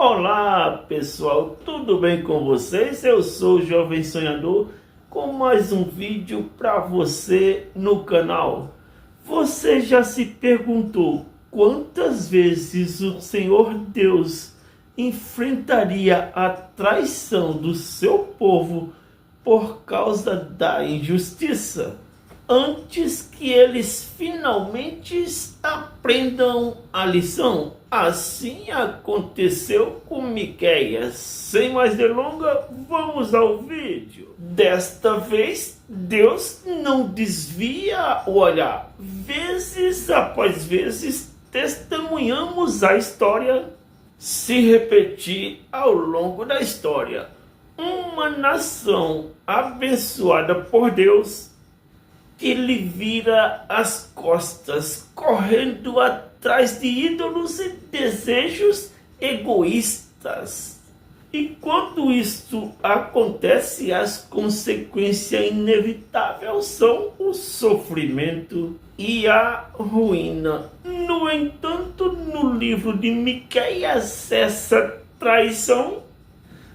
Olá pessoal, tudo bem com vocês? Eu sou o Jovem Sonhador com mais um vídeo para você no canal. Você já se perguntou quantas vezes o Senhor Deus enfrentaria a traição do seu povo por causa da injustiça, antes que eles finalmente aprendam a lição? Assim aconteceu com Miqueias. Sem mais delongas, vamos ao vídeo. Desta vez, Deus não desvia o olhar. Vezes após vezes, testemunhamos a história se repetir ao longo da história. Uma nação abençoada por Deus que lhe vira as costas, correndo atrás de ídolos e desejos egoístas. E quando isto acontece, as consequências inevitáveis são o sofrimento e a ruína. No entanto, no livro de Miqueias, essa traição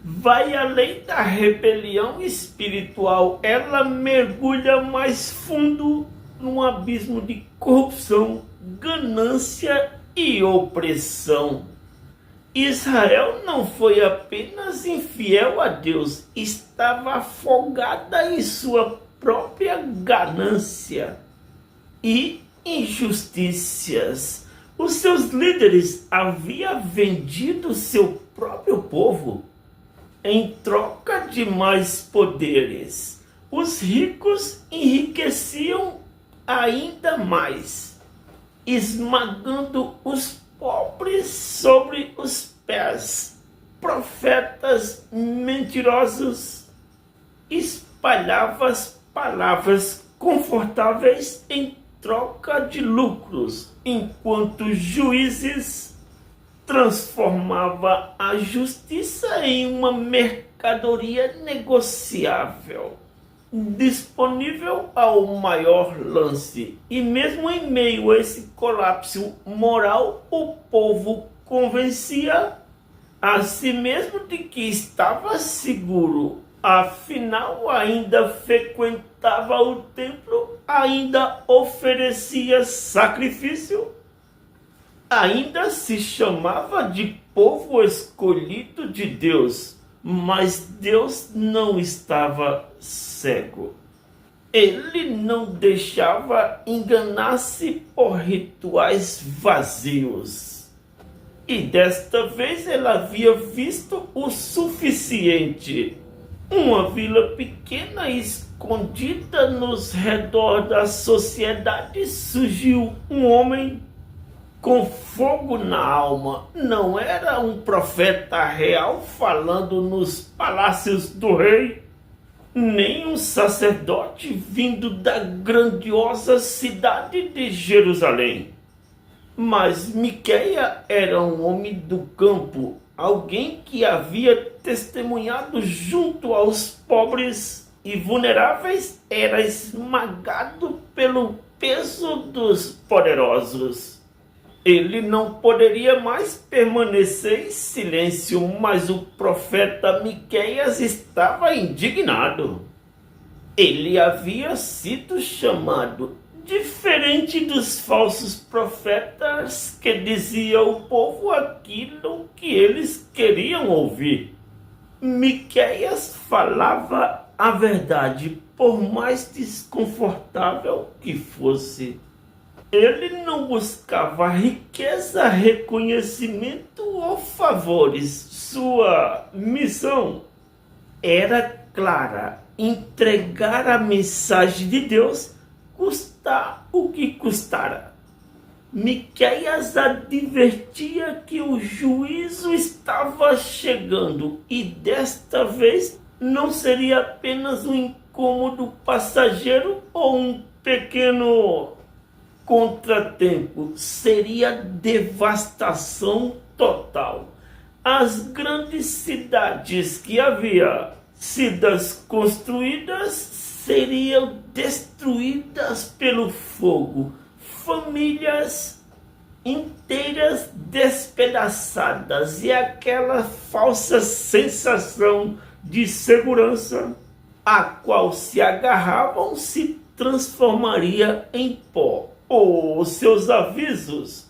vai além da rebelião espiritual. Ela mergulha mais fundo num abismo de corrupção, ganância e opressão. Israel não foi apenas infiel a Deus, estava afogada em sua própria ganância e injustiças. Os seus líderes haviam vendido seu próprio povo em troca de mais poderes. Os ricos enriqueciam ainda mais, esmagando os pobres sobre os pés. Profetas mentirosos espalhavam as palavras confortáveis em troca de lucros, enquanto juízes transformava a justiça em uma mercadoria negociável, disponível ao maior lance. E mesmo em meio a esse colapso moral, o povo convencia a si mesmo de que estava seguro. Afinal, ainda frequentava o templo, ainda oferecia sacrifício, ainda se chamava de povo escolhido de Deus. Mas Deus não estava cego. Ele não deixava enganar-se por rituais vazios. E desta vez ele havia visto o suficiente. Uma vila pequena escondida nos redores da sociedade, surgiu um homem com fogo na alma. Não era um profeta real falando nos palácios do rei, nem um sacerdote vindo da grandiosa cidade de Jerusalém. Mas Miqueias era um homem do campo, alguém que havia testemunhado junto aos pobres e vulneráveis, era esmagado pelo peso dos poderosos. Ele não poderia mais permanecer em silêncio, mas o profeta Miqueias estava indignado. Ele havia sido chamado, diferente dos falsos profetas que diziam ao povo aquilo que eles queriam ouvir. Miqueias falava a verdade, por mais desconfortável que fosse. Ele não buscava riqueza, reconhecimento ou favores. Sua missão era clara: entregar a mensagem de Deus, custar o que custara. Miqueias advertia que o juízo estava chegando, e desta vez não seria apenas um incômodo passageiro ou um pequeno contratempo, seria devastação total. As grandes cidades que havia sido construídas seriam destruídas pelo fogo. Famílias inteiras despedaçadas, e aquela falsa sensação de segurança a qual se agarravam se transformaria em pó. Os seus avisos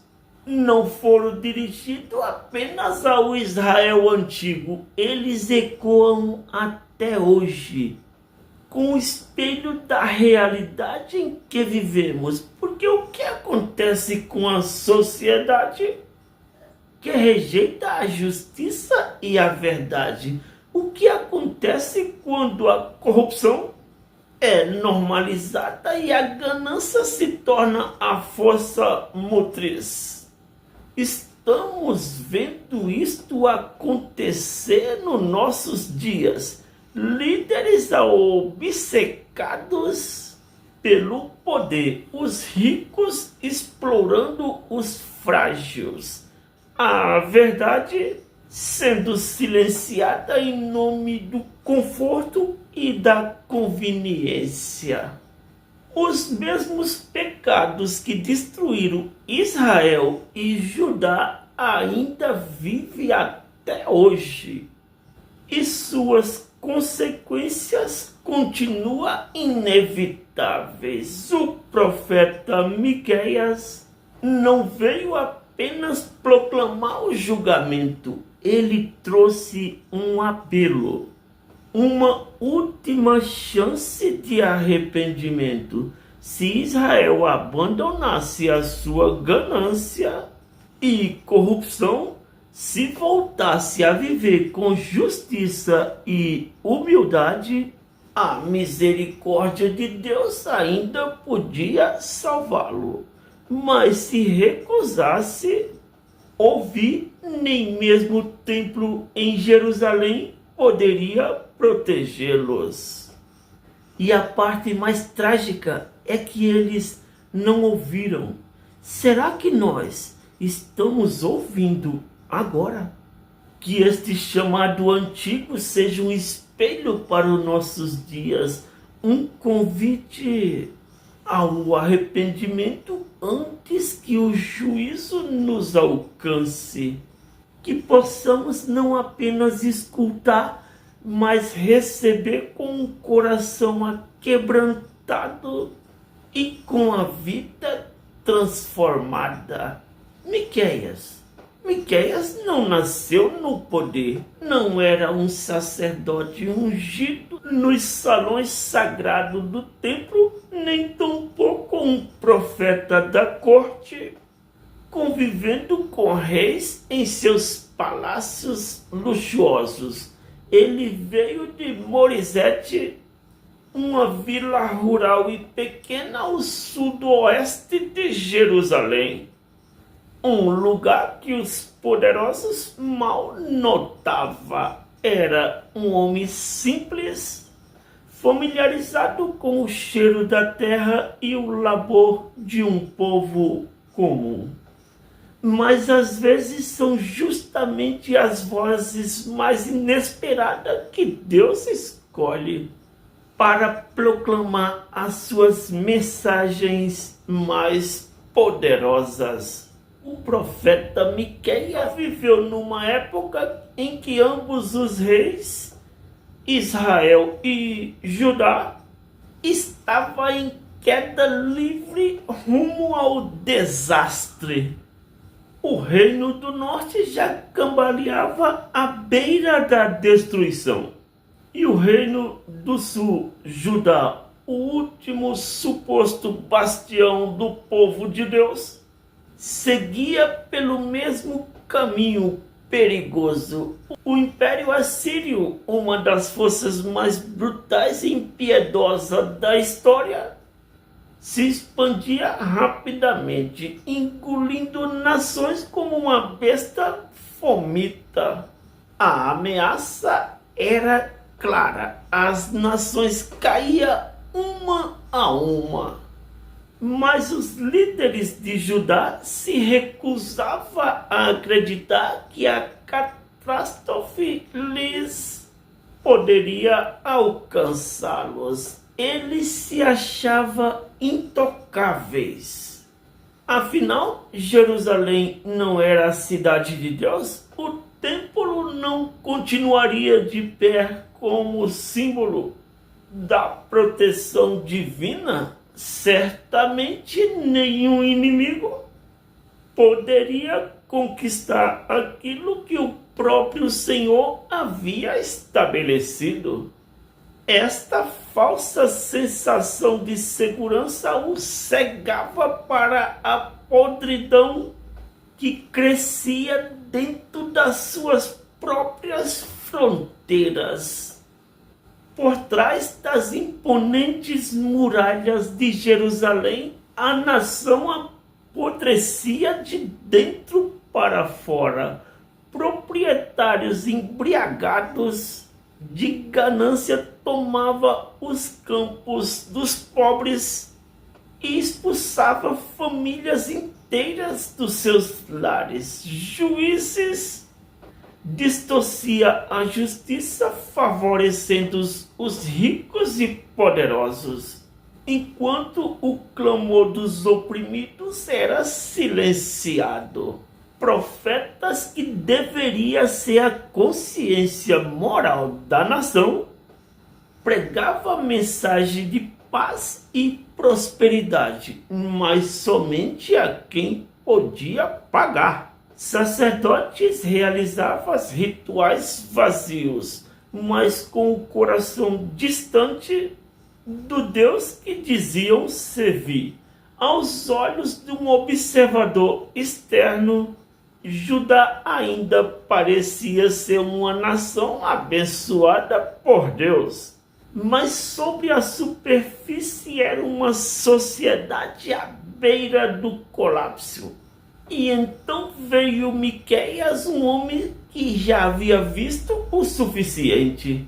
não foram dirigidos apenas ao Israel antigo, eles ecoam até hoje, com o espelho da realidade em que vivemos. Porque o que acontece com a sociedade que rejeita a justiça e a verdade? O que acontece quando a corrupção é normalizada e a ganância se torna a força motriz? Estamos vendo isto acontecer nos nossos dias. Líderes obcecados pelo poder, os ricos explorando os frágeis, a verdade sendo silenciada em nome do conforto e da conveniência. Os mesmos pecados que destruíram Israel e Judá ainda vivem até hoje, e suas consequências continuam inevitáveis. O profeta Miqueias não veio apenas proclamar o julgamento, ele trouxe um apelo, uma última chance de arrependimento. Se Israel abandonasse a sua ganância e corrupção, se voltasse a viver com justiça e humildade, a misericórdia de Deus ainda podia salvá-lo. Mas se recusasse ouvir, nem mesmo o templo em Jerusalém poderia protegê-los. E a parte mais trágica é que eles não ouviram. Será que nós estamos ouvindo agora? Que este chamado antigo seja um espelho para os nossos dias, um convite ao arrependimento antes que o juízo nos alcance. Que possamos não apenas escutar, mas receber com um coração aquebrantado e com a vida transformada. Miqueias não nasceu no poder, não era um sacerdote ungido nos salões sagrados do templo, nem tampouco um profeta da corte, convivendo com reis em seus palácios luxuosos. Ele veio de Morizete, uma vila rural e pequena ao sudoeste de Jerusalém, um lugar que os poderosos mal notavam. Era um homem simples, familiarizado com o cheiro da terra e o labor de um povo comum. Mas às vezes são justamente as vozes mais inesperadas que Deus escolhe para proclamar as suas mensagens mais poderosas. O profeta Miqueias viveu numa época em que ambos os reis, Israel e Judá, estavam em queda livre rumo ao desastre. O reino do norte já cambaleava à beira da destruição. E o reino do sul, Judá, o último suposto bastião do povo de Deus, seguia pelo mesmo caminho perigoso. O Império Assírio, uma das forças mais brutais e impiedosas da história, se expandia rapidamente, engolindo nações como uma besta faminta. A ameaça era clara, as nações caíam uma a uma. Mas os líderes de Judá se recusavam a acreditar que a catástrofe lhes poderia alcançá-los. Eles se achavam intocáveis. Afinal, Jerusalém não era a cidade de Deus? O templo não continuaria de pé como símbolo da proteção divina? Certamente nenhum inimigo poderia conquistar aquilo que o próprio Senhor havia estabelecido. Esta falsa sensação de segurança o cegava para a podridão que crescia dentro das suas próprias fronteiras. Por trás das imponentes muralhas de Jerusalém, a nação apodrecia de dentro para fora. Proprietários embriagados de ganância tomavam os campos dos pobres e expulsava famílias inteiras dos seus lares. Juízes distorcia a justiça, favorecendo os ricos e poderosos, enquanto o clamor dos oprimidos era silenciado. Profetas que deveria ser a consciência moral da nação pregavam a mensagem de paz e prosperidade, mas somente a quem podia pagar. Sacerdotes realizavam rituais vazios, mas com o coração distante do Deus que diziam servir. Aos olhos de um observador externo, Judá ainda parecia ser uma nação abençoada por Deus, mas sobre a superfície era uma sociedade à beira do colapso. E então veio Miqueias, um homem que já havia visto o suficiente.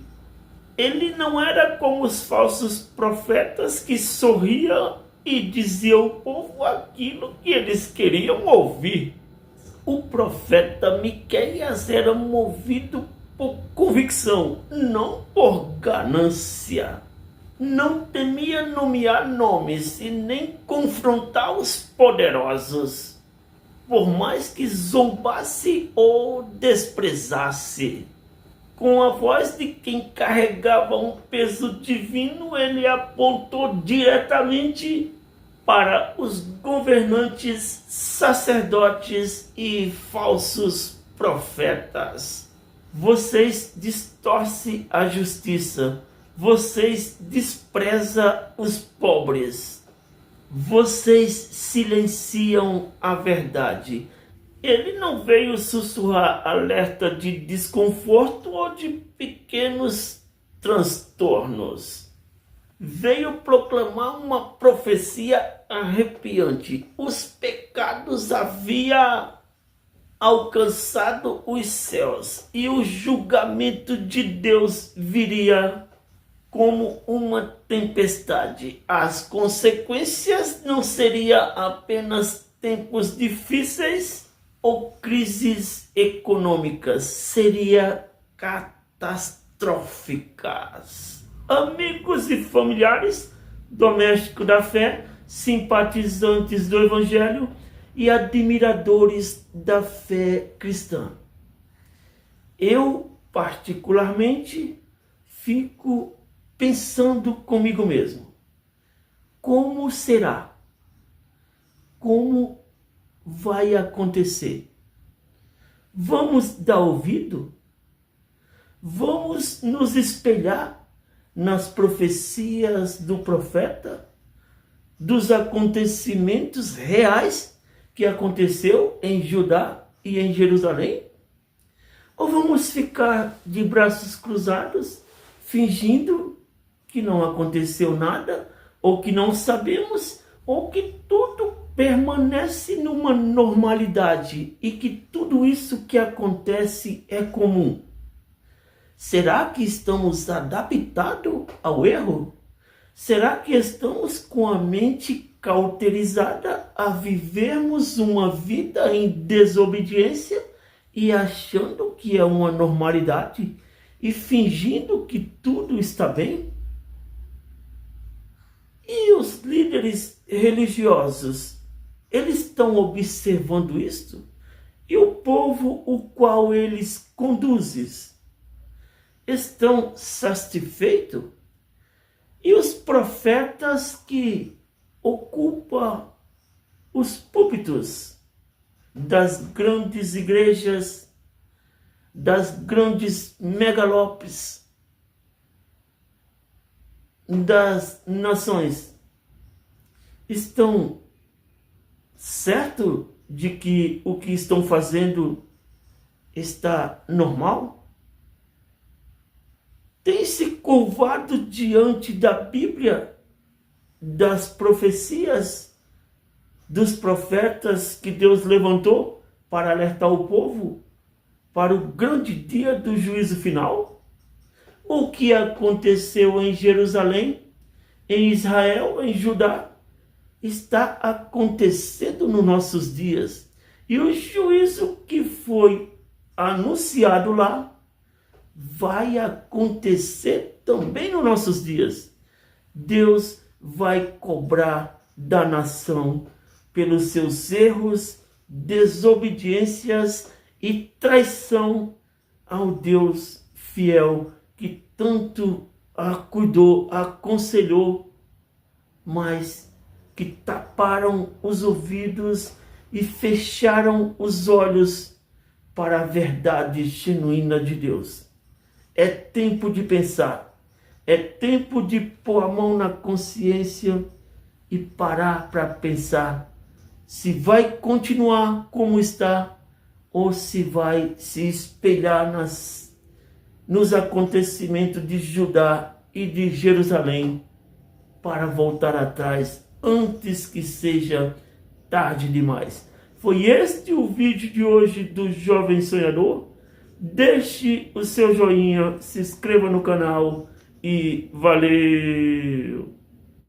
Ele não era como os falsos profetas que sorriam e diziam ao povo aquilo que eles queriam ouvir. O profeta Miqueias era movido por convicção, não por ganância. Não temia nomear nomes e nem confrontar os poderosos, por mais que zombasse ou desprezasse. Com a voz de quem carregava um peso divino, ele apontou diretamente para os governantes, sacerdotes e falsos profetas. Vocês distorcem a justiça, vocês desprezam os pobres, vocês silenciam a verdade. Ele não veio sussurrar alerta de desconforto ou de pequenos transtornos. Veio proclamar uma profecia arrepiante. Os pecados haviam alcançado os céus e o julgamento de Deus viria como uma tempestade. As consequências não seriam apenas tempos difíceis ou crises econômicas, seriam catastróficas. Amigos e familiares, domésticos da fé, simpatizantes do Evangelho e admiradores da fé cristã. Eu, particularmente, fico pensando comigo mesmo. Como será? Como vai acontecer? Vamos dar ouvido? Vamos nos espelhar nas profecias do profeta, dos acontecimentos reais que aconteceu em Judá e em Jerusalém? Ou vamos ficar de braços cruzados, fingindo que não aconteceu nada, ou que não sabemos, ou que tudo permanece numa normalidade e que tudo isso que acontece é comum? Será que estamos adaptados ao erro? Será que estamos com a mente cauterizada a vivermos uma vida em desobediência e achando que é uma normalidade e fingindo que tudo está bem? E os líderes religiosos Eles estão observando isto? E o povo o qual eles conduzem estão satisfeitos? E os profetas que ocupam os púlpitos das grandes igrejas, das grandes megalópolis das nações, estão certo de que o que estão fazendo está normal? Tem se curvado diante da Bíblia, das profecias dos profetas que Deus levantou para alertar o povo para o grande dia do juízo final? O que aconteceu em Jerusalém, em Israel, em Judá, está acontecendo nos nossos dias. E o juízo que foi anunciado lá vai acontecer também nos nossos dias. Deus vai cobrar da nação pelos seus erros, desobediências e traição ao Deus fiel que tanto cuidou, aconselhou, mas que taparam os ouvidos e fecharam os olhos para a verdade genuína de Deus. É tempo de pensar, é tempo de pôr a mão na consciência e parar para pensar se vai continuar como está ou se vai se espelhar nos acontecimentos de Judá e de Jerusalém para voltar atrás antes que seja tarde demais. Foi este o vídeo de hoje do Jovem Sonhador. Deixe o seu joinha, se inscreva no canal e valeu!